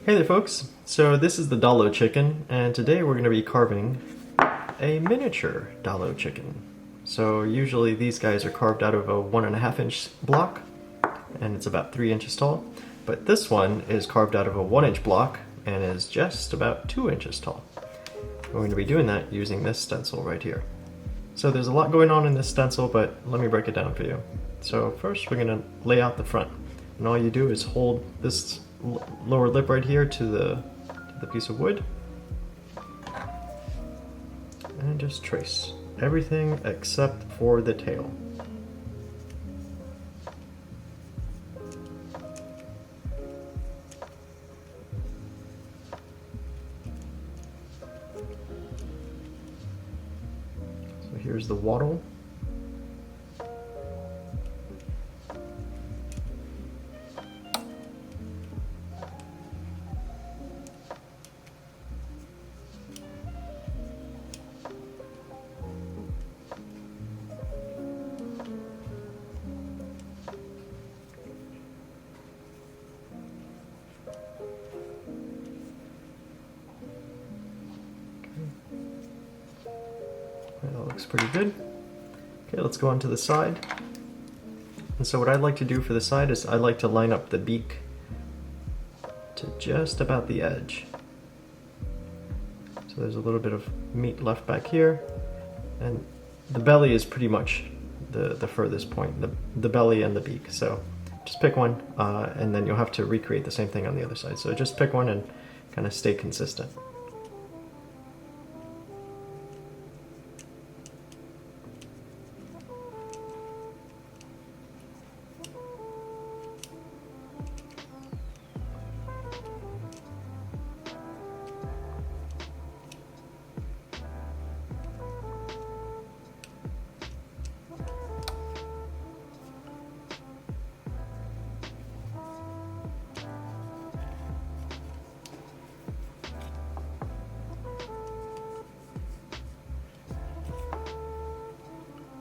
Hey there folks, so this is the Ddalo chicken, and today we're going to be carving a miniature Ddalo chicken. So usually these guys are carved out of a 1.5 inch block, and it's about 3 inches tall, but this one is carved out of a 1 inch block and is just about 2 inches tall. We're going to be doing that using this stencil right here. So there's a lot going on in this stencil, but let me break it down for you. So first we're going to lay out the front, and all you do is hold this lower lip right here to the piece of wood and just trace everything except for the tail. So here's the waddle. That looks pretty good. Okay, let's go on to the side. And so what I'd like to do for the side is I like to line up the beak to just about the edge. So there's a little bit of meat left back here, and the belly is pretty much the furthest point, the belly and the beak. So just pick one, and then you'll have to recreate the same thing on the other side. So just pick one and kind of stay consistent.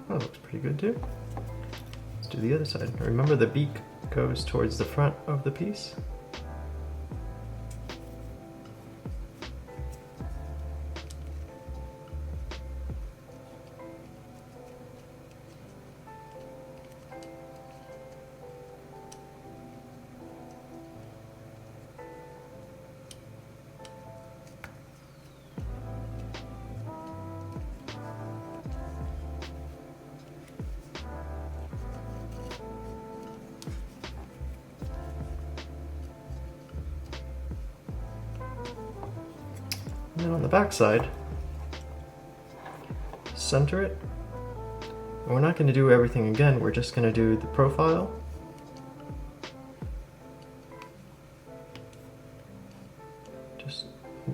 That looks pretty good too. Let's do the other side. Remember, the beak goes towards the front of the piece. And then on the back side, center it. And we're not going to do everything again, we're just going to do the profile. Just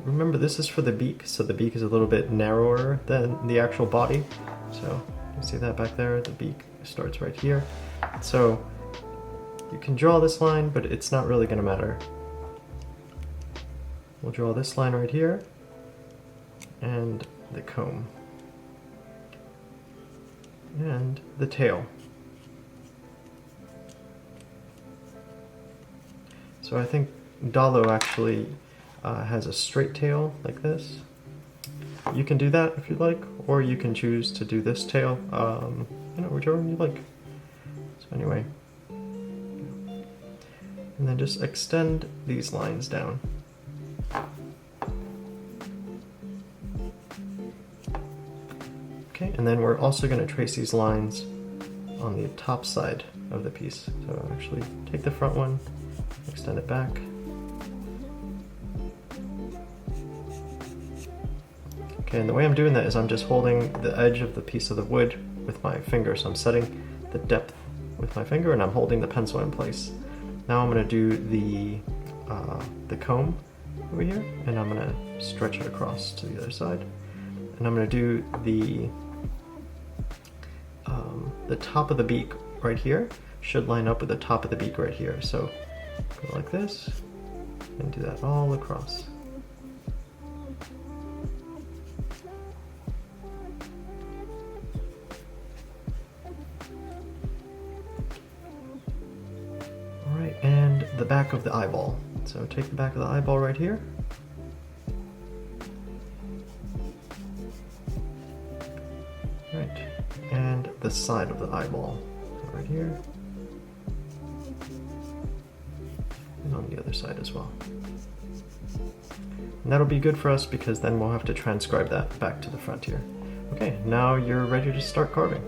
remember, this is for the beak, so the beak is a little bit narrower than the actual body. So you see that back there? The beak starts right here. So you can draw this line, but it's not really going to matter. We'll draw this line right here, and the comb, and the tail. So I think Ddalo actually has a straight tail like this. You can do that if you'd like, or you can choose to do this tail, whichever one you like. So anyway, and then just extend these lines down. Okay, and then we're also going to trace these lines on the top side of the piece. So actually take the front one, extend it back. Okay, and the way I'm doing that is I'm just holding the edge of the piece of the wood with my finger. So I'm setting the depth with my finger and I'm holding the pencil in place. Now I'm going to do the comb over here, and I'm going to stretch it across to the other side. And I'm going to do the top of the beak right here should line up with the top of the beak right here. So go like this and do that all across. Alright, and the back of the eyeball. So take the back of the eyeball right here. Right, and the side of the eyeball, so right here. And on the other side as well. And that'll be good for us because then we'll have to transcribe that back to the front here. Okay, now you're ready to start carving.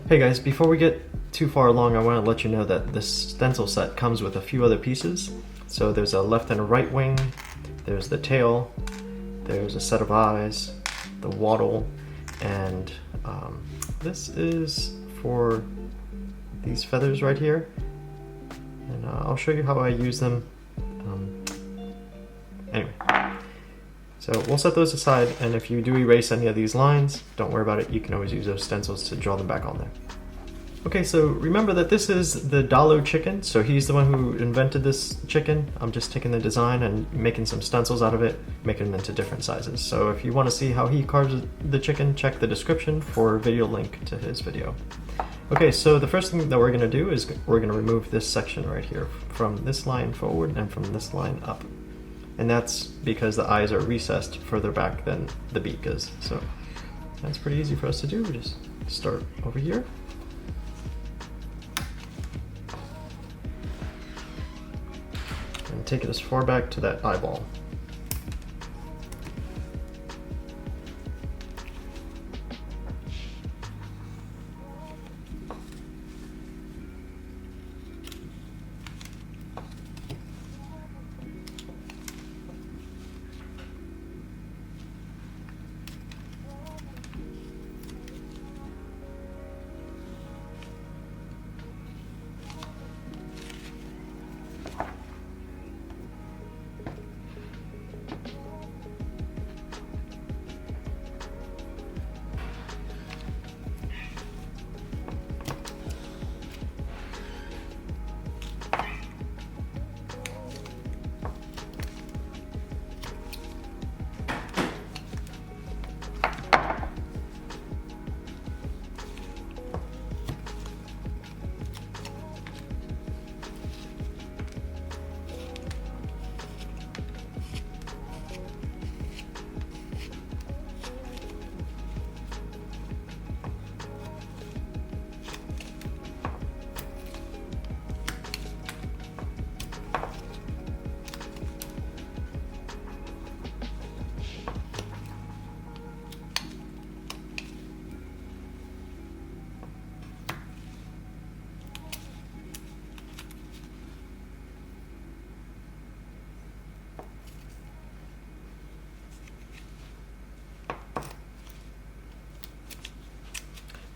Hey guys, before we get too far along, I want to let you know that this stencil set comes with a few other pieces. So there's a left and a right wing, there's the tail, there's a set of eyes, the waddle, and this is for these feathers right here. And I'll show you how I use them. Anyway, so we'll set those aside, and if you do erase any of these lines, don't worry about it. You can always use those stencils to draw them back on there. Okay, so remember that this is the Ddalo chicken, so he's the one who invented this chicken. I'm just taking the design and making some stencils out of it, making them into different sizes. So if you want to see how he carves the chicken, check the description for a video link to his video. Okay, so the first thing that we're going to do is we're going to remove this section right here from this line forward and from this line up. And that's because the eyes are recessed further back than the beak is. So that's pretty easy for us to do. We just start over here. And take it as far back to that eyeball.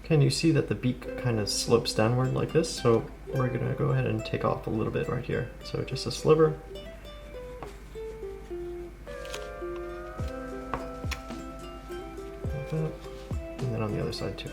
Can you see that the beak kind of slopes downward like this? So we're gonna go ahead and take off a little bit right here. So just a sliver. Like that. And then on the other side too.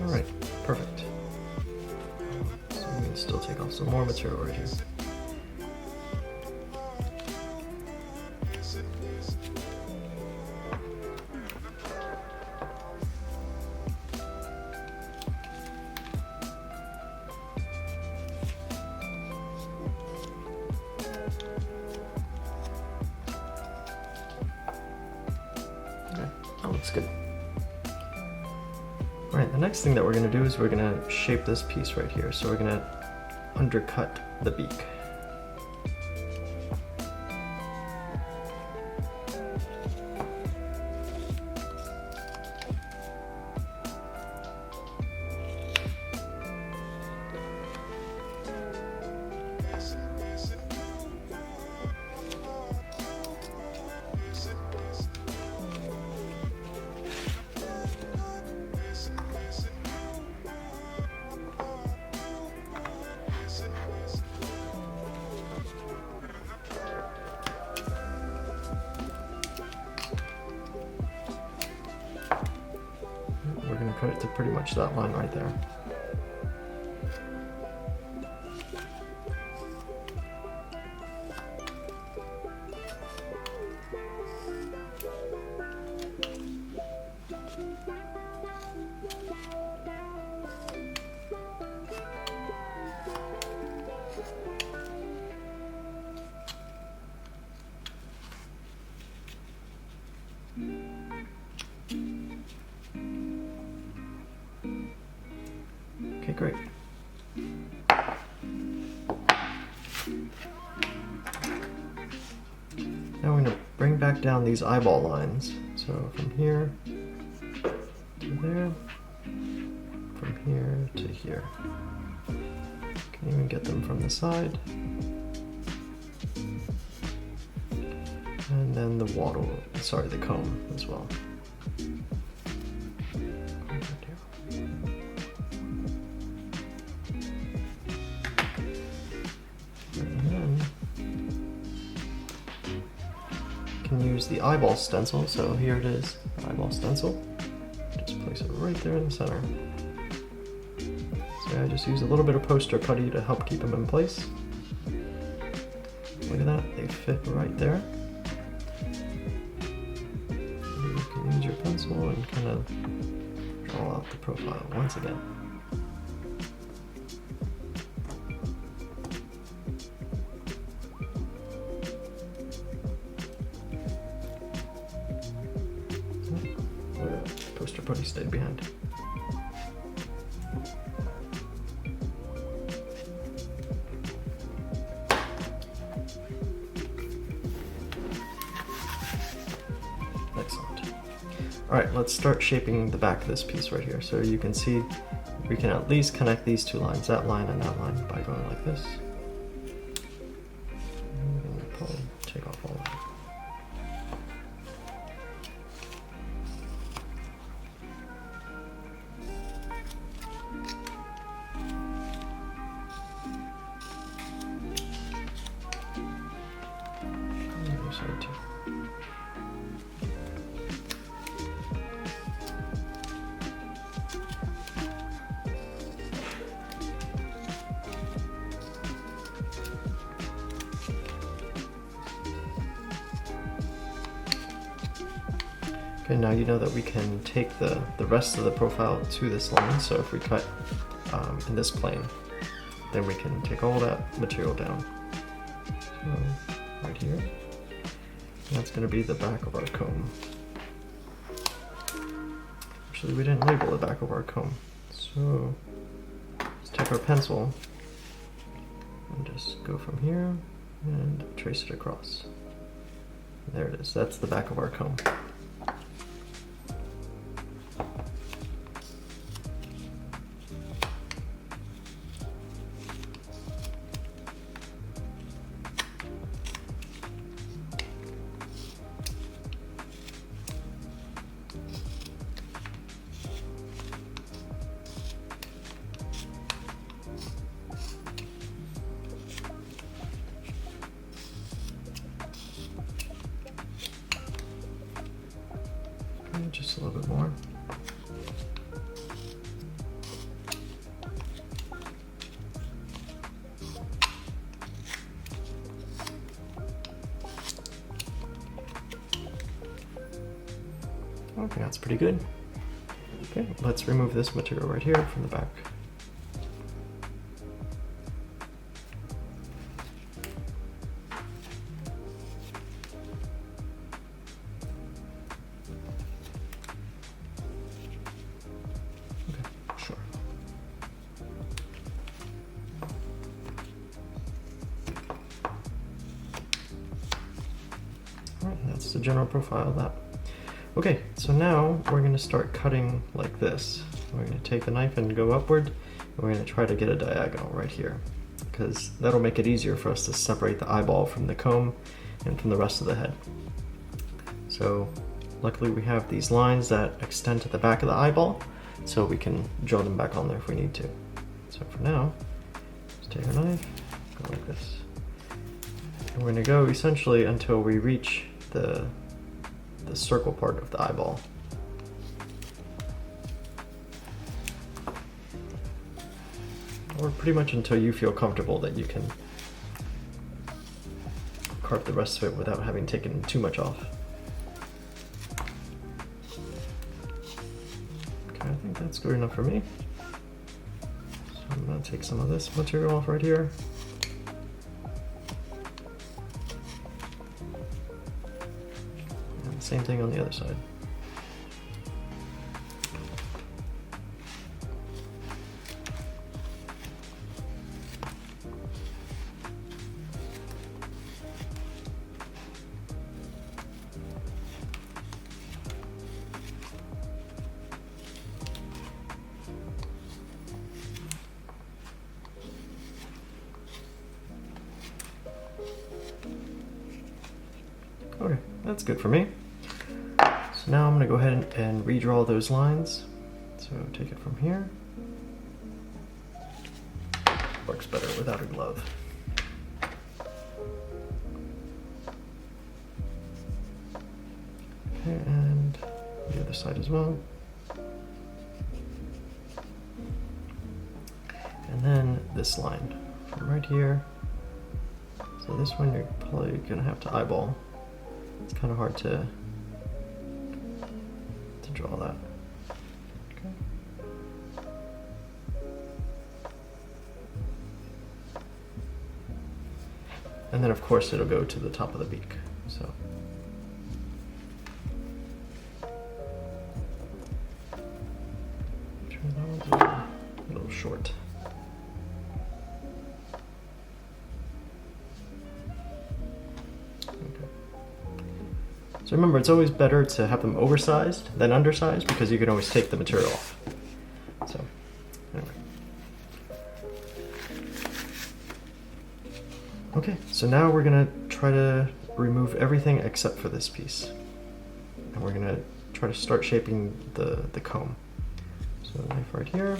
Alright, perfect. So we can still take off some more material right here. Okay, that looks good. Alright, the next thing that we're going to do is we're going to shape this piece right here. So we're going to undercut the beak. We're going to cut it to pretty much that line right there. Now we're going to bring back down these eyeball lines. So from here to there, from here to here. Can even get them from the side. And then the waddle, sorry, the comb as well. Can use the eyeball stencil, so here it is, eyeball stencil. Just place it right there in the center. So I just use a little bit of poster putty to help keep them in place. Look at that, they fit right there. And you can use your pencil and kind of draw out the profile once again. Poster putty stayed behind. Excellent. Alright, let's start shaping the back of this piece right here. So you can see we can at least connect these two lines, that line and that line, by going like this. And probably take off all of it. Too. Okay, now you know that we can take the rest of the profile to this line, so if we cut in this plane, then we can take all that material down. So, right here. That's going to be the back of our comb. Actually, we didn't label the back of our comb. So let's take our pencil and just go from here and trace it across. There it is. That's the back of our comb. Just a little bit more. Okay, that's pretty good. Okay, let's remove this material right here from the back. That's the general profile of that. Okay, so now we're going to start cutting like this. We're going to take the knife and go upward, and we're going to try to get a diagonal right here, because that'll make it easier for us to separate the eyeball from the comb and from the rest of the head. So luckily we have these lines that extend to the back of the eyeball, so we can draw them back on there if we need to. So for now, let's take our knife, go like this. And we're going to go essentially until we reach the circle part of the eyeball. Or pretty much until you feel comfortable that you can carve the rest of it without having taken too much off. Okay, I think that's good enough for me. So I'm going to take some of this material off right here. Same thing on the other side. Okay, that's good for me. So now I'm going to go ahead and redraw those lines. So take it from here. Works better without a glove. Okay, and the other side as well. And then this line from right here. So this one you're probably gonna have to eyeball. It's kind of hard to draw that. Okay. And then of course it'll go to the top of the beak. So. That one's a little short. So remember, it's always better to have them oversized than undersized because you can always take the material off. So, anyway. Okay, so now we're gonna try to remove everything except for this piece. And we're gonna try to start shaping the comb. So knife right here.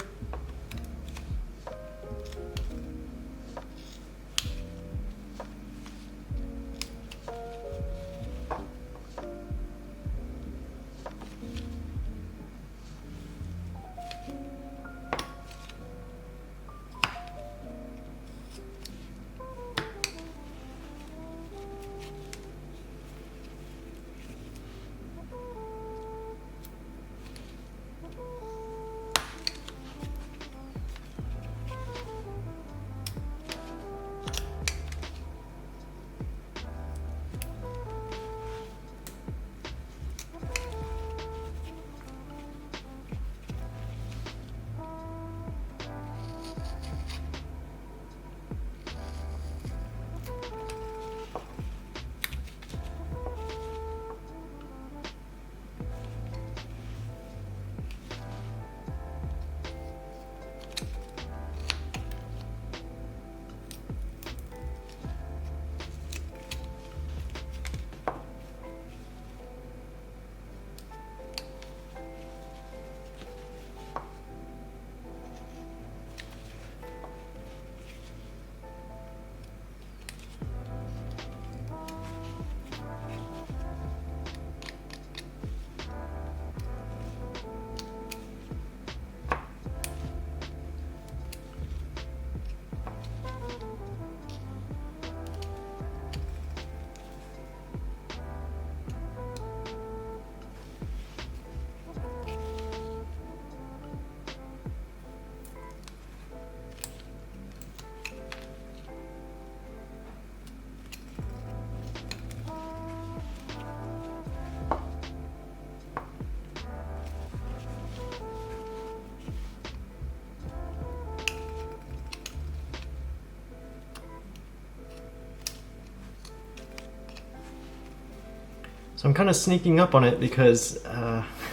So I'm kind of sneaking up on it because,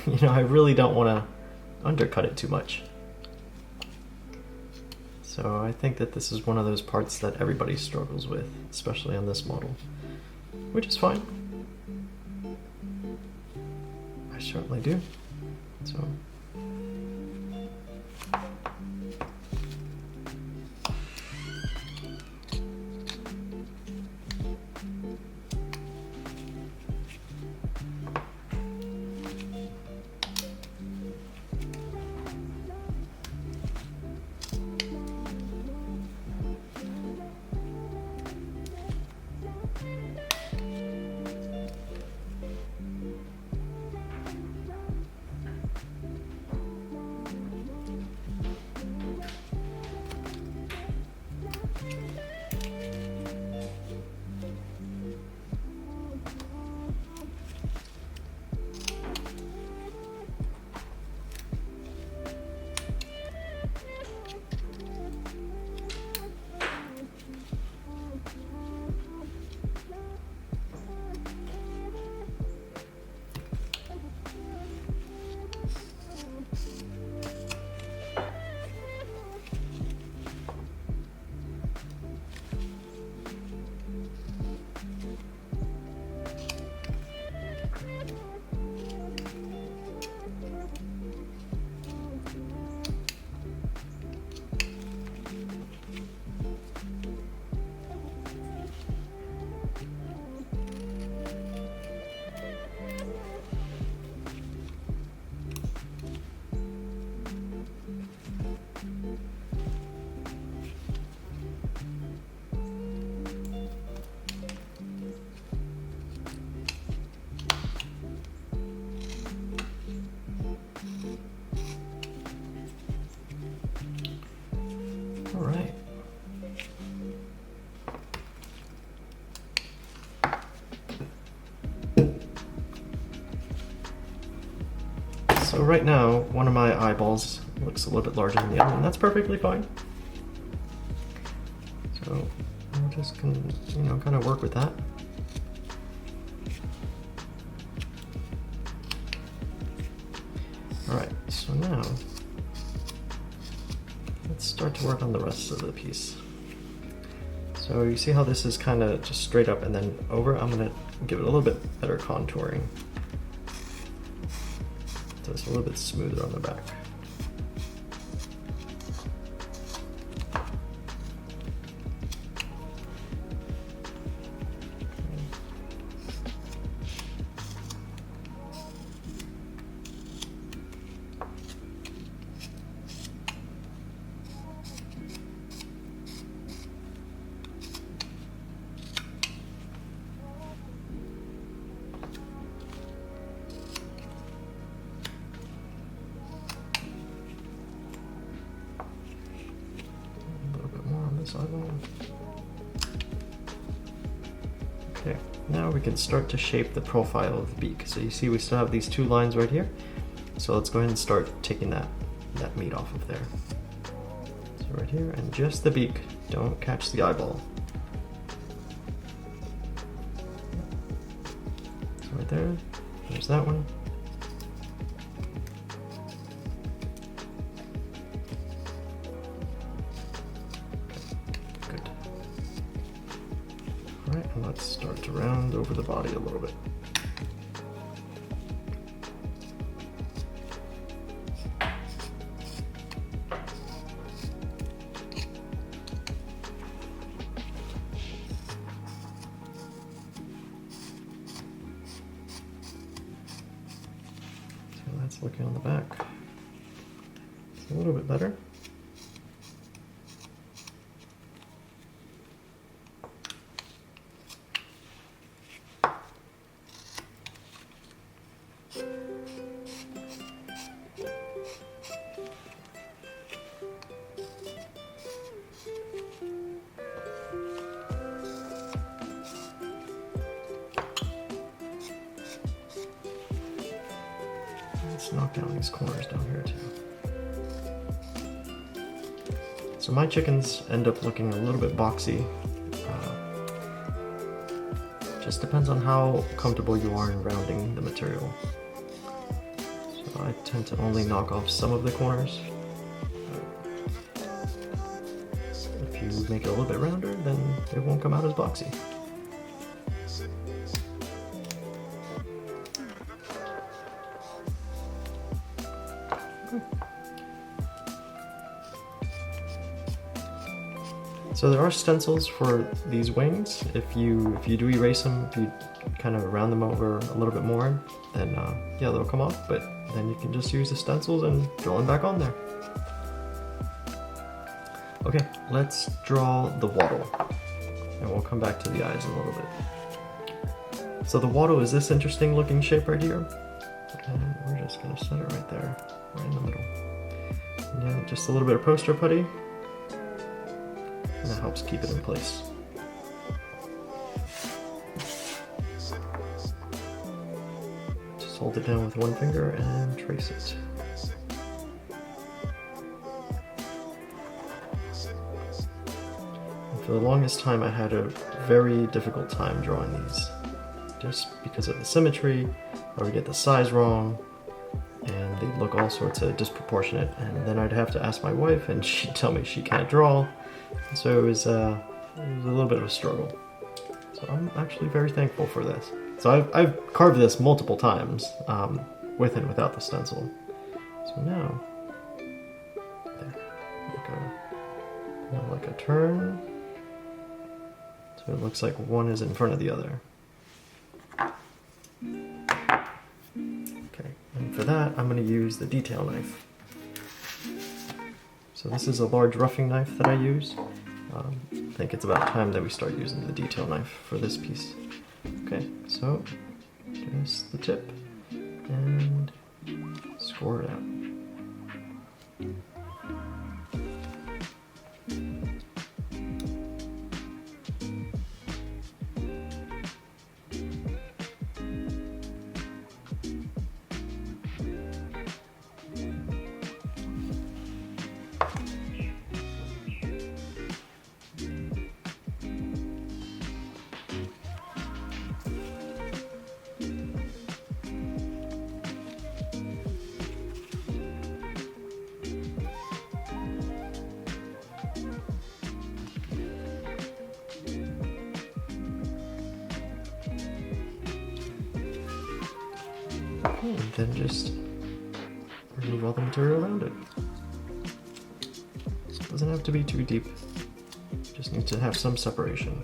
you know, I really don't want to undercut it too much. So I think that this is one of those parts that everybody struggles with, especially on this model, which is fine. I certainly do. So. So right now, one of my eyeballs looks a little bit larger than the other, and that's perfectly fine. So I'll just kind of work with that. All right, so now let's start to work on the rest of the piece. So you see how this is kind of just straight up and then over? I'm gonna give it a little bit better contouring. So it's a little bit smoother on the back. Eyeball. Okay, now we can start to shape the profile of the beak. So you see we still have these two lines right here. So let's go ahead and start taking that meat off of there. So right here, and just the beak, don't catch the eyeball. So right there, there's that one. Alright, and let's start to round over the body a little bit. So that's looking on the back. It's a little bit better. Let's knock down these corners down here too. So my chickens end up looking a little bit boxy. Just depends on how comfortable you are in rounding the material. So I tend to only knock off some of the corners. If you make it a little bit rounder, then it won't come out as boxy. So there are stencils for these wings. If you do erase them, if you kind of round them over a little bit more, then yeah, they'll come off, but then you can just use the stencils and fill them back on there. Okay, let's draw the waddle, and we'll come back to the eyes in a little bit. So the waddle is this interesting looking shape right here, and we're just gonna set it right there, right in the middle. And yeah, just a little bit of poster putty. And that helps keep it in place. Just hold it down with one finger and trace it. And for the longest time I had a very difficult time drawing these. Just because of the symmetry, or we get the size wrong, and they look all sorts of disproportionate, and then I'd have to ask my wife and she'd tell me she can't draw. So it was a little bit of a struggle. So I'm actually very thankful for this. So I've carved this multiple times, with and without the stencil. So now, there, like a turn. So it looks like one is in front of the other. Okay, and for that I'm going to use the detail knife. So this is a large roughing knife that I use. I think it's about time that we start using the detail knife for this piece. Okay, so just the tip and score it out. And then just remove all the material around it. Doesn't have to be too deep, just need to have some separation.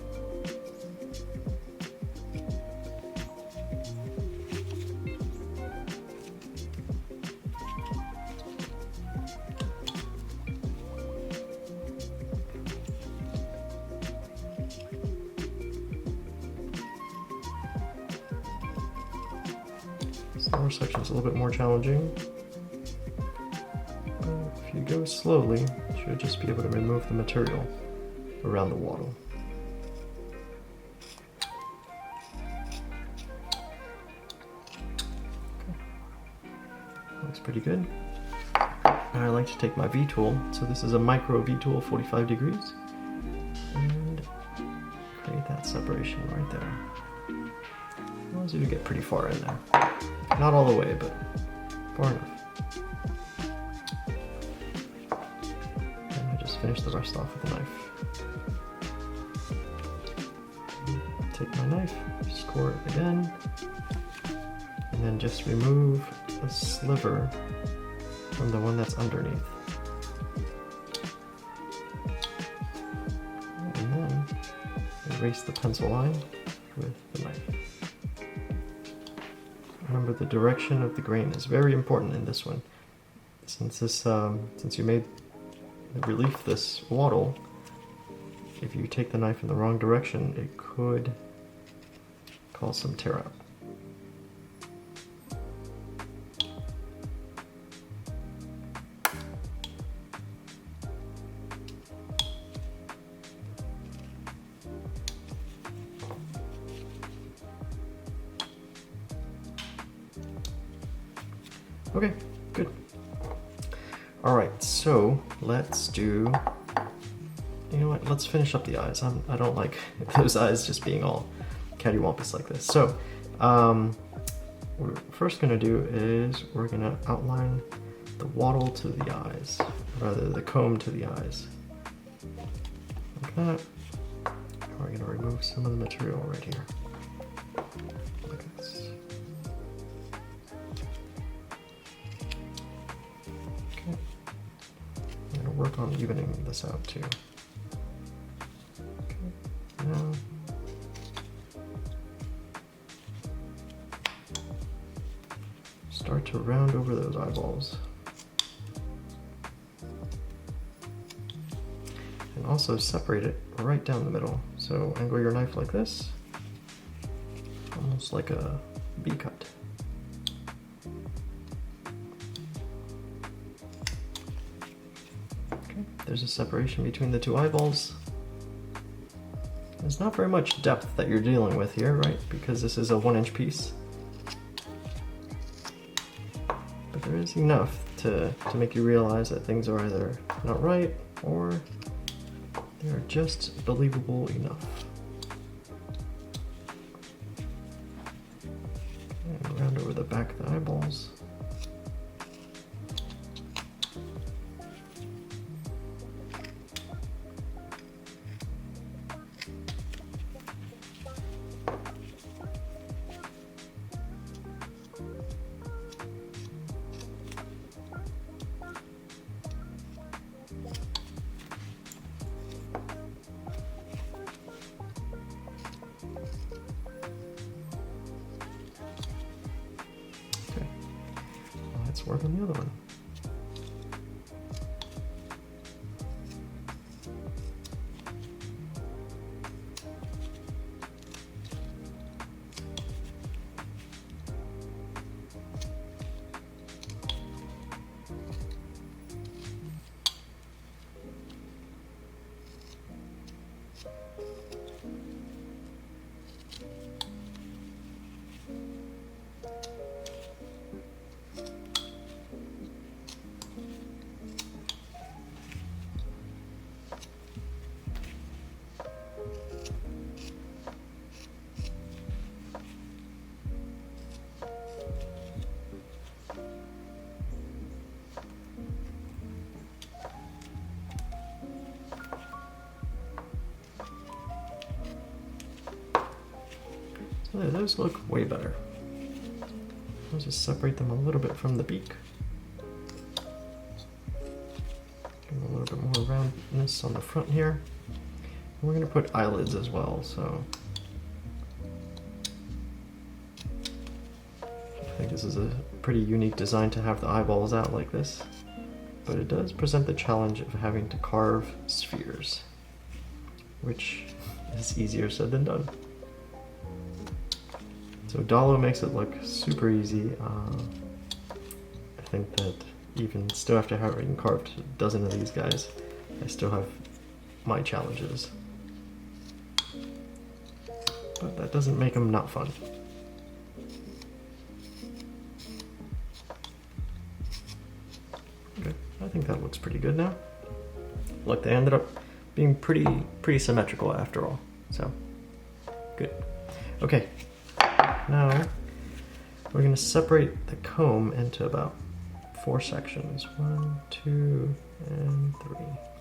This lower section is a little bit more challenging. If you go slowly, you should just be able to remove the material around the waddle. Okay. Looks pretty good. And I like to take my V-tool, so this is a micro V-tool, 45 degrees, and create that separation right there. Allows you to get pretty far in there. Not all the way, but far enough. Finish the rest off with a knife. Take my knife, score it again, and then just remove a sliver from the one that's underneath. And then erase the pencil line with the knife. Remember, the direction of the grain is very important in this one. Since you made relief this waddle, if you take the knife in the wrong direction, it could cause some tear up. Okay, good. All right, so let's do, you know what, let's finish up the eyes. I don't like those eyes just being all cattywampus like this. So what we're first gonna do is we're gonna outline the waddle to the eyes, rather the comb to the eyes. Like that. And we're gonna remove some of the material right here. Like this. Okay. I'm gonna work on evening this out too. Okay. Now start to round over those eyeballs. And also separate it right down the middle. So angle your knife like this, almost like a V-cut. Okay, there's a separation between the two eyeballs. There's not very much depth that you're dealing with here, right? Because this is a 1-inch piece. But there is enough to make you realize that things are either not right or they're just believable enough. And round over the back of the eyeballs. Let's work on the other one. Those look way better. I'll just separate them a little bit from the beak. Give them a little bit more roundness on the front here. And we're going to put eyelids as well, so I think this is a pretty unique design to have the eyeballs out like this, but it does present the challenge of having to carve spheres, which is easier said than done. So Ddalo makes it look super easy. I think that even still after having carved a dozen of these guys, I still have my challenges. But that doesn't make them not fun. Okay, I think that looks pretty good now. Look, they ended up being pretty symmetrical after all, so good. Okay, now we're going to separate the comb into about 4 sections. 1, 2, and 3.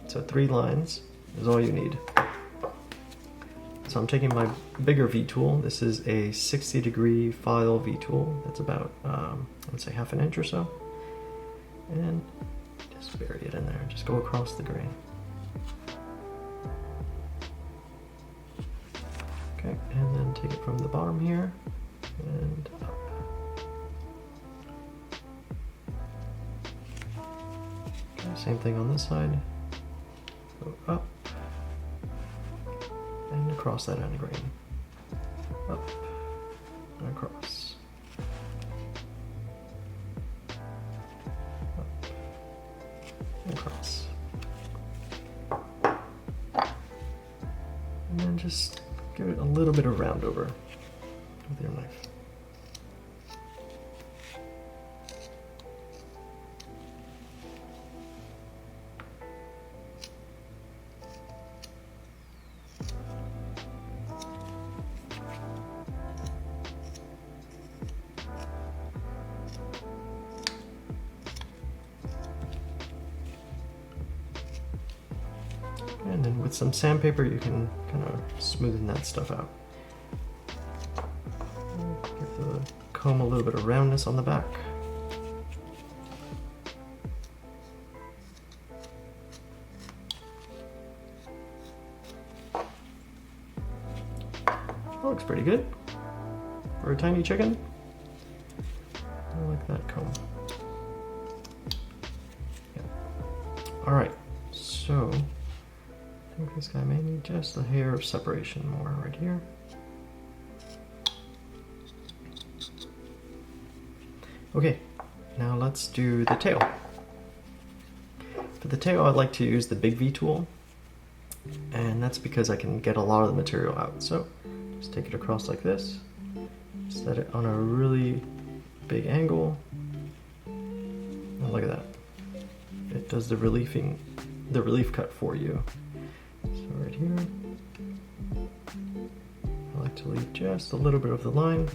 So 3 lines is all you need. So I'm taking my bigger V-tool. This is a 60-degree file V-tool. That's about, I would say, 1/2 inch or so. And just bury it in there. Just go across the grain. Okay, and then take it from the bottom here and up. Okay, same thing on this side. Go up and across that end grain. Up and across. Up and across. And then just give it a little bit of round over with your knife. And then with some sandpaper you can kind of smoothen that stuff out. Give the comb a little bit of roundness on the back. That looks pretty good for a tiny chicken. I like that comb. Yeah. All right, so I think this guy may need just a hair of separation more right here. Okay, now let's do the tail. For the tail, I like to use the big V tool, and that's because I can get a lot of the material out. So just take it across like this, set it on a really big angle, and look at that. It does the relief cut for you. So right here, I like to leave just a little bit of the line.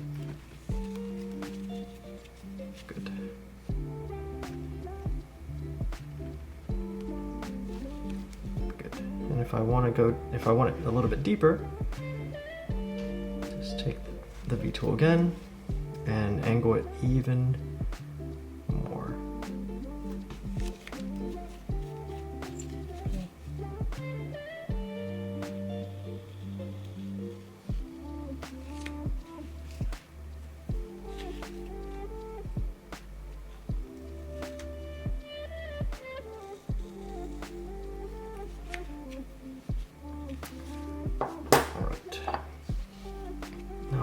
Good. Good. And if I want it a little bit deeper, just take the V tool again and angle it even more.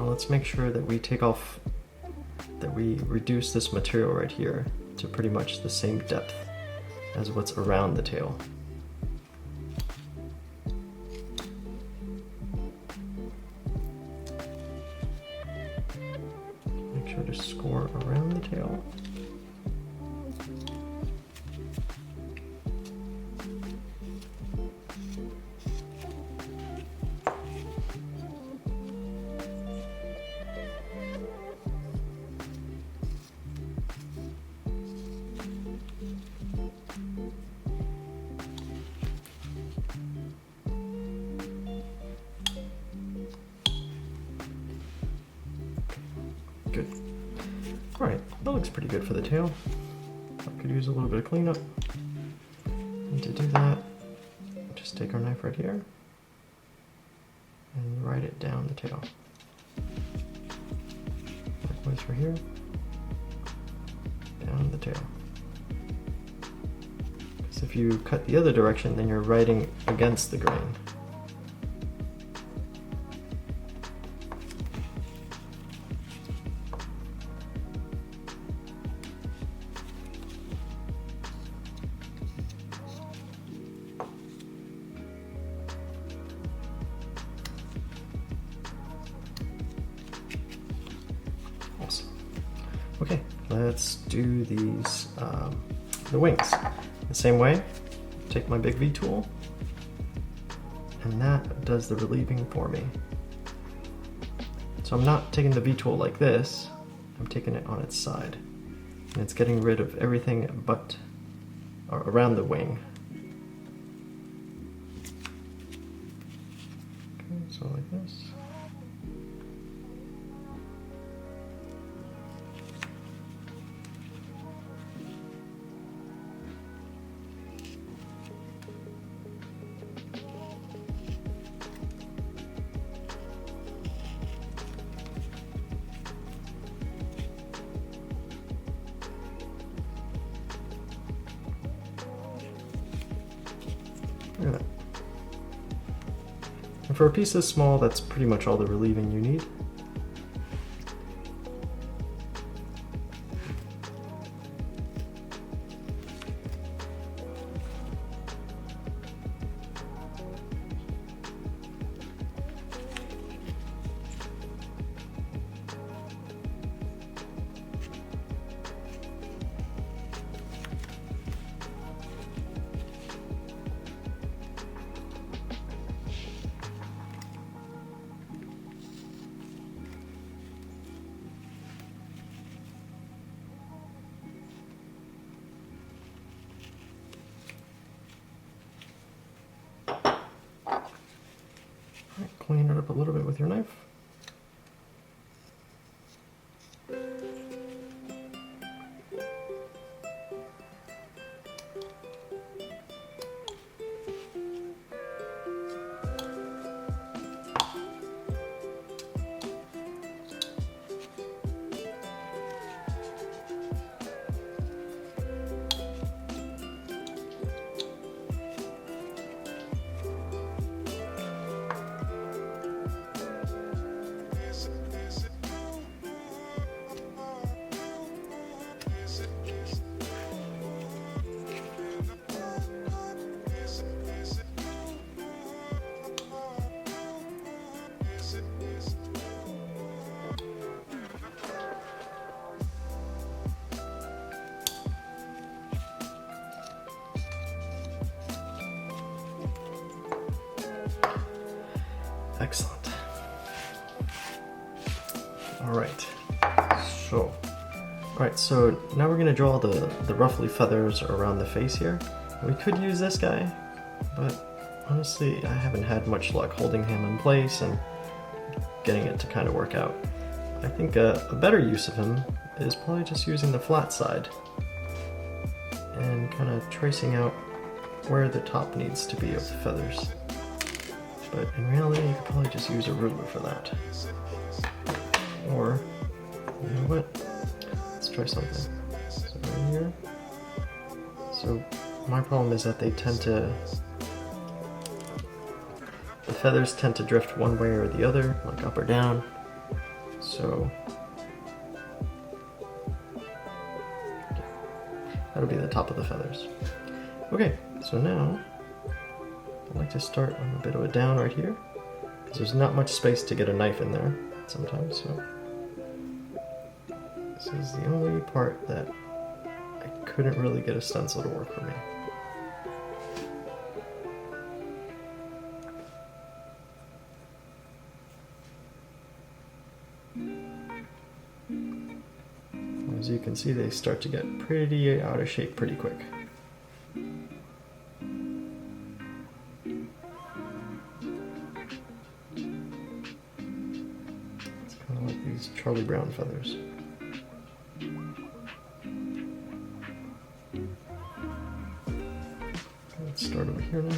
Let's make sure that we reduce this material right here to pretty much the same depth as what's around the tail. Make sure to score around the tail. Good. Alright, that looks pretty good for the tail. I could use a little bit of cleanup. And to do that, just take our knife right here and ride it down the tail. Likewise for here, down the tail. Because if you cut the other direction, then you're riding against the grain. Awesome. Okay, let's do these, the wings. The same way, take my big V tool, and that does the relieving for me. So I'm not taking the V tool like this, I'm taking it on its side. And it's getting rid of everything but, or around the wing. Okay, so like this. Look at that. And for a piece this small, that's pretty much all the relieving you need. Clean it up a little bit with your knife. Excellent. Alright, so now we're going to draw the ruffly feathers around the face here. We could use this guy, but honestly I haven't had much luck holding him in place and getting it to kind of work out. I think a better use of him is probably just using the flat side and kind of tracing out where the top needs to be of the feathers. But in reality, you could probably just use a ruler for that. Or, you know what? Let's try something. So right here. So my problem is that they tend to, the feathers tend to drift one way or the other, like up or down. So that'll be the top of the feathers. Okay, so now I like to start on a bit of a down right here, because there's not much space to get a knife in there sometimes, so this is the only part that I couldn't really get a stencil to work for me. As you can see, they start to get pretty out of shape pretty quick. Charlie Brown feathers. here now.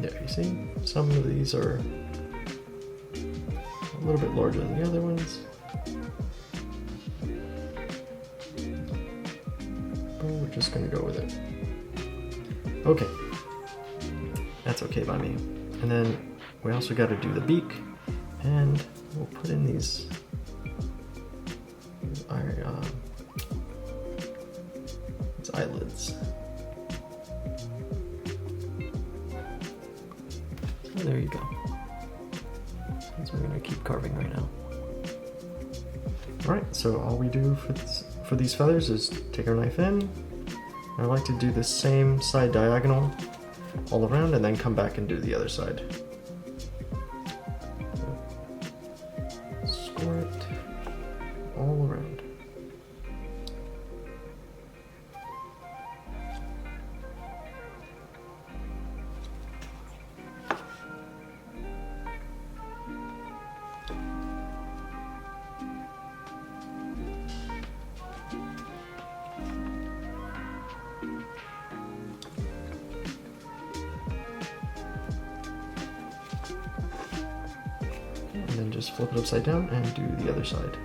There, you see, some of these are a little bit larger than the other ones. But we're just gonna go with it. Okay, that's okay by me. And then we also got to do the beak, and we'll put in these eyelids. So there you go. That's what we're gonna keep carving right now. All right, so all we do for these feathers is take our knife in. I like to do the same side diagonal all around and then come back and do the other side. Score it all around. And then just flip it upside down and do the other side.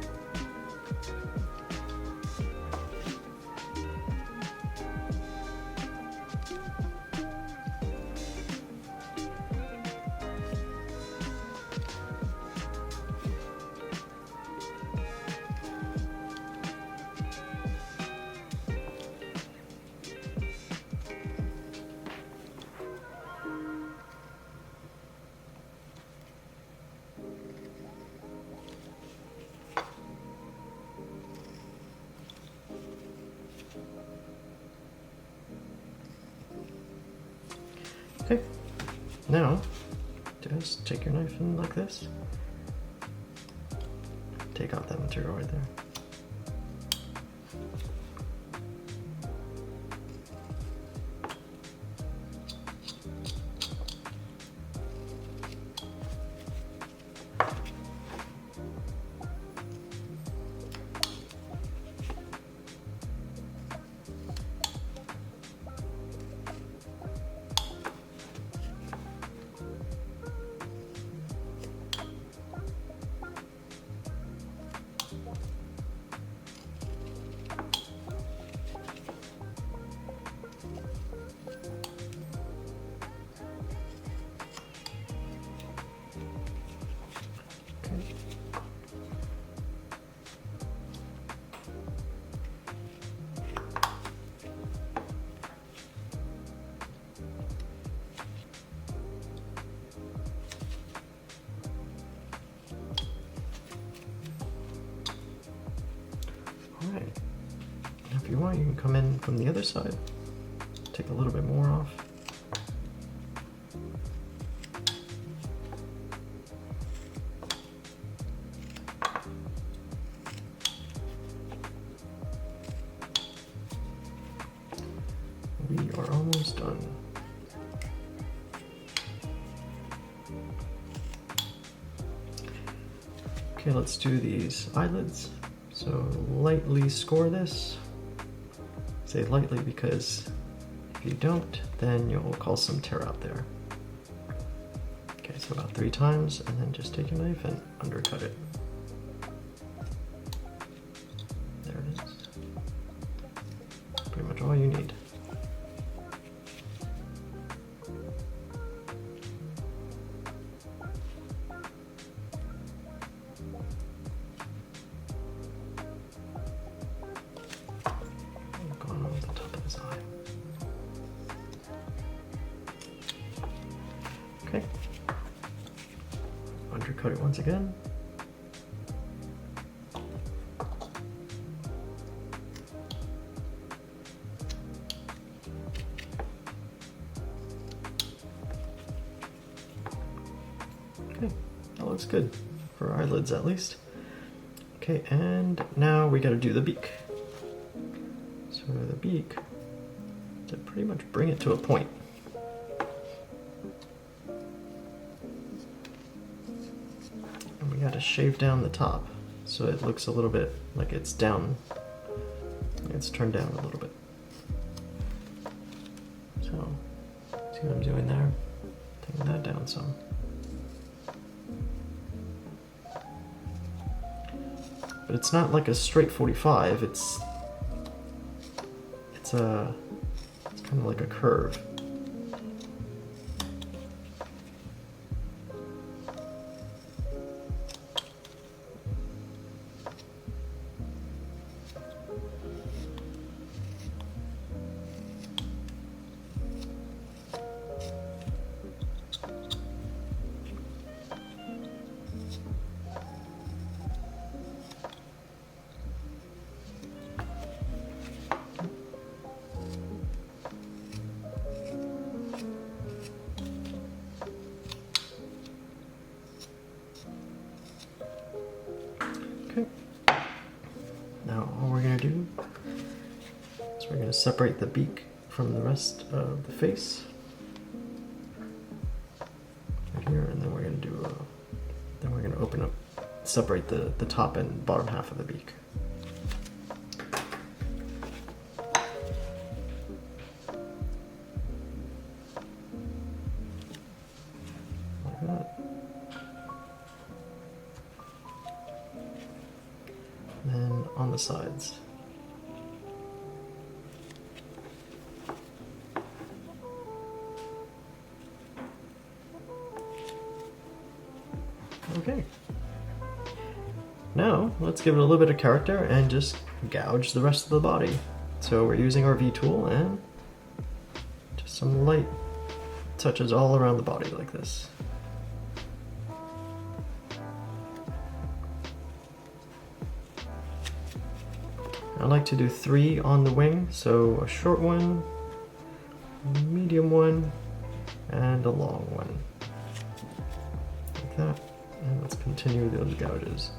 Okay, now just take your knife in like this. Take out that material right there. Alright, now if you want, you can come in from the other side, take a little bit more off. We are almost done. Okay, let's do these eyelids. So lightly score this. Say lightly because if you don't, then you'll cause some tear out there. Okay, so about 3 times, and then just take a knife and undercut it. There it is. Pretty much all you need. Going over the top of his eye. Okay. Undercut it once again. Okay, that looks good for eyelids at least. Okay, and now we gotta do the beak. So the beak, to pretty much bring it to a point. And we gotta shave down the top so it looks a little bit like it's down. It's turned down a little bit. So, see what I'm doing there? Taking that down some. But it's not like a straight 45, it's kind of like a curve. Okay. Now all we're going to do is we're going to separate the beak from the rest of the face. Right here, and then we're going to do then we're going to open up, separate the top and bottom half of the beak. Like that. Then on the sides. Okay. Now let's give it a little bit of character and just gouge the rest of the body. So we're using our V tool and just some light touches all around the body like this. I like to do 3 on the wing, so a short one, a medium one, and a long one. Like that. And let's continue those gouges.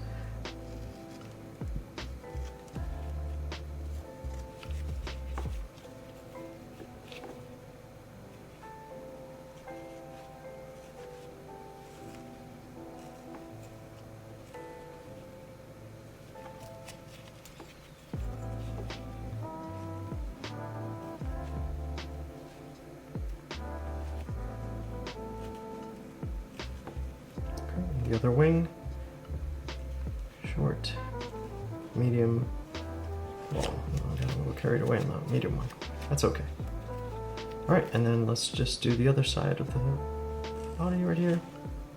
The other wing, short, medium, long. I got a little carried away on the medium one. That's okay. All right, and then let's just do the other side of the body right here.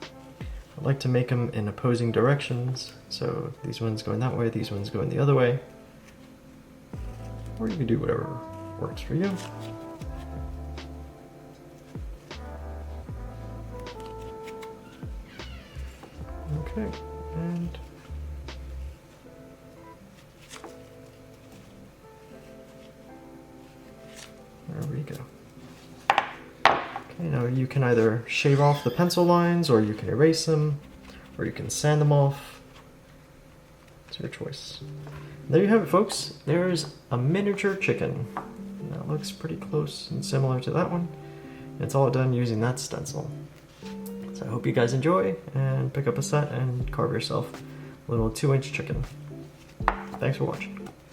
I like to make them in opposing directions, so these ones going that way, these ones going the other way. Or you can do whatever works for you. Okay, and there we go. Okay, now you can either shave off the pencil lines, or you can erase them, or you can sand them off. It's your choice. There you have it, folks. There's a miniature chicken. That looks pretty close and similar to that one. It's all done using that stencil. So I hope you guys enjoy and pick up a set and carve yourself a little 2-inch chicken. Thanks for watching.